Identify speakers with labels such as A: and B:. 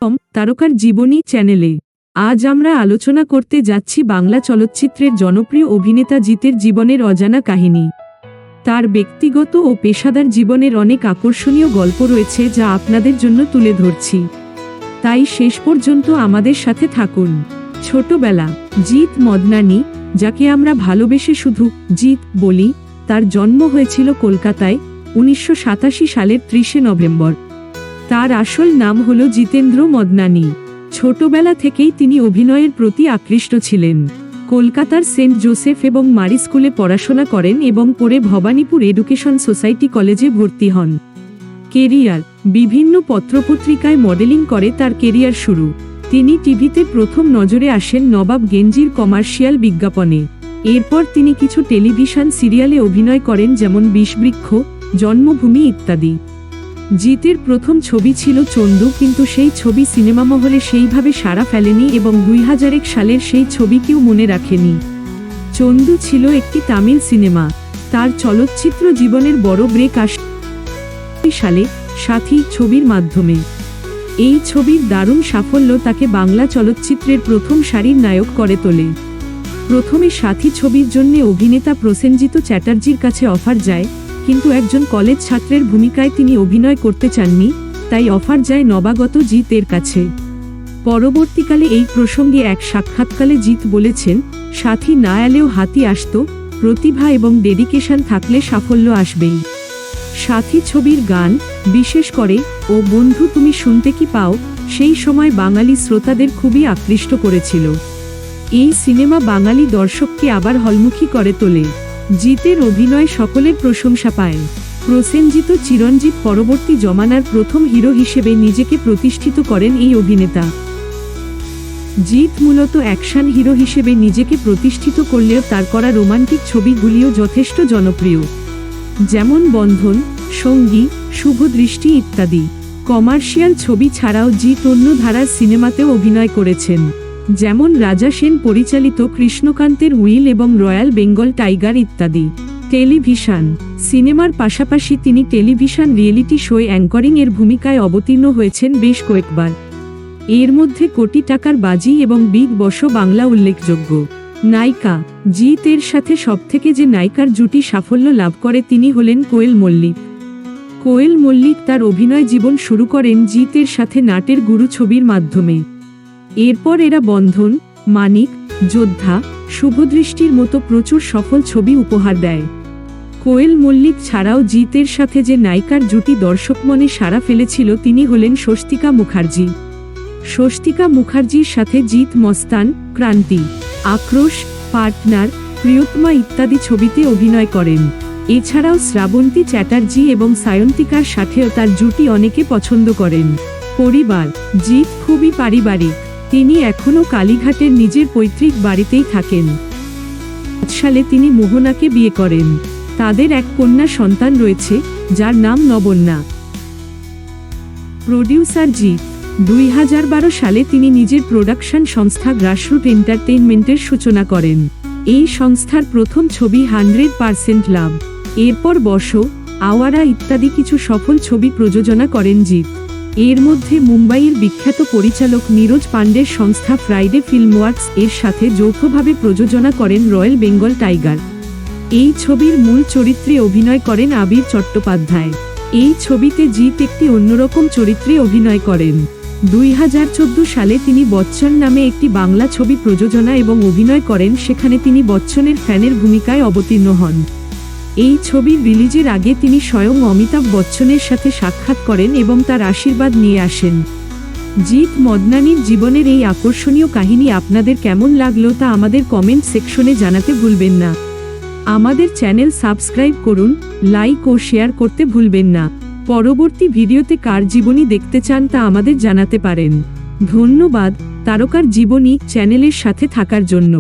A: স্বাগতম তারকার জীবনী চ্যানেলে। আজ আমরা আলোচনা করতে যাচ্ছি বাংলা চলচ্চিত্রের জনপ্রিয় অভিনেতা জিতের জীবনের অজানা কাহিনী। তার ব্যক্তিগত ও পেশাদার জীবনের অনেক আকর্ষণীয় গল্প রয়েছে যা আপনাদের জন্য তুলে ধরছি, তাই শেষ পর্যন্ত আমাদের সাথে থাকুন। ছোটবেলা। জিত মদনানি, যাকে আমরা ভালোবেসে শুধু জিত বলি, তার জন্ম হয়েছিল কলকাতায় 1987 সালের 30 নভেম্বর। তার আসল নাম হল জিতেন্দ্র মদনানি। ছোটবেলা থেকেই তিনি অভিনয়ের প্রতি আকৃষ্ট ছিলেন। কলকাতার সেন্ট জোসেফ এবং মারি স্কুলে পড়াশোনা করেন এবং পরে ভবানীপুর এডুকেশন সোসাইটি কলেজে ভর্তি হন। কেরিয়ার। বিভিন্ন পত্রপত্রিকায় মডেলিং করে তার কেরিয়ার শুরু। তিনি টিভিতে প্রথম নজরে আসেন নবাব গেঞ্জির কমার্শিয়াল বিজ্ঞাপনে। এরপর তিনি কিছু টেলিভিশন সিরিয়ালে অভিনয় করেন, যেমন বিষবৃক্ষ, জন্মভূমি ইত্যাদি। জিতের প্রথম ছবি ছিল চন্দু, কিন্তু সেই ছবি সিনেমা মহলে সেইভাবে সাড়া ফেলেনি এবং 2001 সালের সেই ছবি কেউ মনে রাখেনি। চন্দু ছিল একটি তামিল সিনেমা। তার চলচ্চিত্র জীবনের বড় ব্রেক আসে সালে সাথী ছবির মাধ্যমে। এই ছবির দারুণ সাফল্য তাকে বাংলা চলচ্চিত্রের প্রথম সারির নায়ক করে তোলে। প্রথমে সাথী ছবির জন্য অভিনেতা প্রসেনজিৎ চ্যাটার্জির কাছে অফার যায়, কিন্তু একজন কলেজ ছাত্রের ভূমিকায় তিনি অভিনয় করতে চাননি, তাই অফার যায় নবাগত জিতের কাছে। পরবর্তীকালে এই প্রসঙ্গে এক সাক্ষাৎকালে জিত বলেছেন, সাথী না এলেও হাতি আসত, প্রতিভা এবং ডেডিকেশন থাকলে সাফল্য আসবেই। সাথী ছবির গান, বিশেষ করে ও বন্ধু তুমি শুনতে কি পাও, সেই সময় বাঙালি শ্রোতাদের খুবই আকৃষ্ট করেছিল। এই সিনেমা বাঙালি দর্শককে আবার হলমুখী করে তোলে। জিতের অভিনয় সকলের প্রশংসা পায়। প্রসেনজিৎ চিরঞ্জিত পরবর্তী জমানার প্রথম হিরো হিসেবে নিজেকে প্রতিষ্ঠিত করেন এই অভিনেতা। জিত মূলত অ্যাকশন হিরো হিসেবে নিজেকে প্রতিষ্ঠিত করলেও তার করা রোমান্টিক ছবিগুলিও যথেষ্ট জনপ্রিয়, যেমন বন্ধন, সঙ্গী, শুভদৃষ্টি ইত্যাদি। কমার্শিয়াল ছবি ছাড়াও জিত অন্য ধারার সিনেমাতেও অভিনয় করেছেন, যেমন রাজা সেন পরিচালিত কৃষ্ণকান্তের উইল এবং রয়্যাল বেঙ্গল টাইগার ইত্যাদি। টেলিভিশন। সিনেমার পাশাপাশি তিনি টেলিভিশন রিয়েলিটি শোয়ে অ্যাঙ্করিং এর ভূমিকায় অবতীর্ণ হয়েছেন বেশ কয়েকবার। এর মধ্যে কোটি টাকার বাজি এবং বিগ বস বাংলা উল্লেখযোগ্য। নায়িকা। জিত এর সাথে সবথেকে যে নায়িকার জুটি সাফল্য লাভ করে তিনি হলেন কোয়েল মল্লিক। কোয়েল মল্লিক তার অভিনয় জীবন শুরু করেন জিতের সাথে নাটের গুরু ছবির মাধ্যমে। এরপর এরা বন্ধন, মানিক, যোদ্ধা, শুভদৃষ্টির মতো প্রচুর সফল ছবি উপহার দেয়। কোয়েল মল্লিক ছাড়াও জিতের সাথে যে নায়িকার জুটি দর্শক মনে সাড়া ফেলেছিল তিনি হলেন স্বস্তিকা মুখার্জি। স্বস্তিকা মুখার্জির সাথে জিত মস্তান, ক্রান্তি, আক্রোশ, পার্টনার, প্রিয়তমা ইত্যাদি ছবিতে অভিনয় করেন। এছাড়াও শ্রাবন্তী চ্যাটার্জি এবং সায়ন্তিকার সাথেও তার জুটি অনেকে পছন্দ করেন। পরিবার। জিত খুবই পারিবারিক। তিনি এখনও কালীঘাটের নিজের পৈতৃক বাড়িতেই থাকেন। 2005 সালে তিনি মোহনাকে বিয়ে করেন। তাদের এক কন্যা সন্তান রয়েছে, যার নাম নবন্যা। প্রডিউসার জিত। 2012 সালে তিনি নিজের প্রোডাকশন সংস্থা গ্রাসরুট এন্টারটেইনমেন্টের সূচনা করেন। এই সংস্থার প্রথম ছবি 100% লাভ। এরপর বস, আওয়ারা ইত্যাদি কিছু সফল ছবি প্রযোজনা করেন জিত। এর মধ্যে মুম্বাইয়ের বিখ্যাত পরিচালক নীরজ পান্ডের সংস্থা ফ্রাইডে ফিল্মওয়ার্কস এর সাথে যৌথভাবে প্রযোজনা করেন রয়্যাল বেঙ্গল টাইগার। এই ছবির মূল চরিত্রে অভিনয় করেন আবির চট্টোপাধ্যায়। এই ছবিতে জিত একটি অন্যরকম চরিত্রে অভিনয় করেন। 2014 সালে তিনি বচ্চন নামে একটি বাংলা ছবি প্রযোজনা এবং অভিনয় করেন, সেখানে তিনি বচ্চনের ফ্যানের ভূমিকায় অবতীর্ণ হন। এই ছবির রিলিজের আগে তিনি স্বয়ং অমিতাভ বচ্চনের সাথে সাক্ষাৎ করেন এবং তার আশীর্বাদ নিয়ে আসেন। জিত মদনানির জীবনের এই আকর্ষণীয় কাহিনী আপনাদের কেমন লাগলো তা আমাদের কমেন্ট সেকশনে জানাতে ভুলবেন না। আমাদের চ্যানেল সাবস্ক্রাইব করুন, লাইক ও শেয়ার করতে ভুলবেন না। পরবর্তী ভিডিওতে কার জীবনী দেখতে চান তা আমাদের জানাতে পারেন। ধন্যবাদ তারকার জীবনী চ্যানেলের সাথে থাকার জন্য।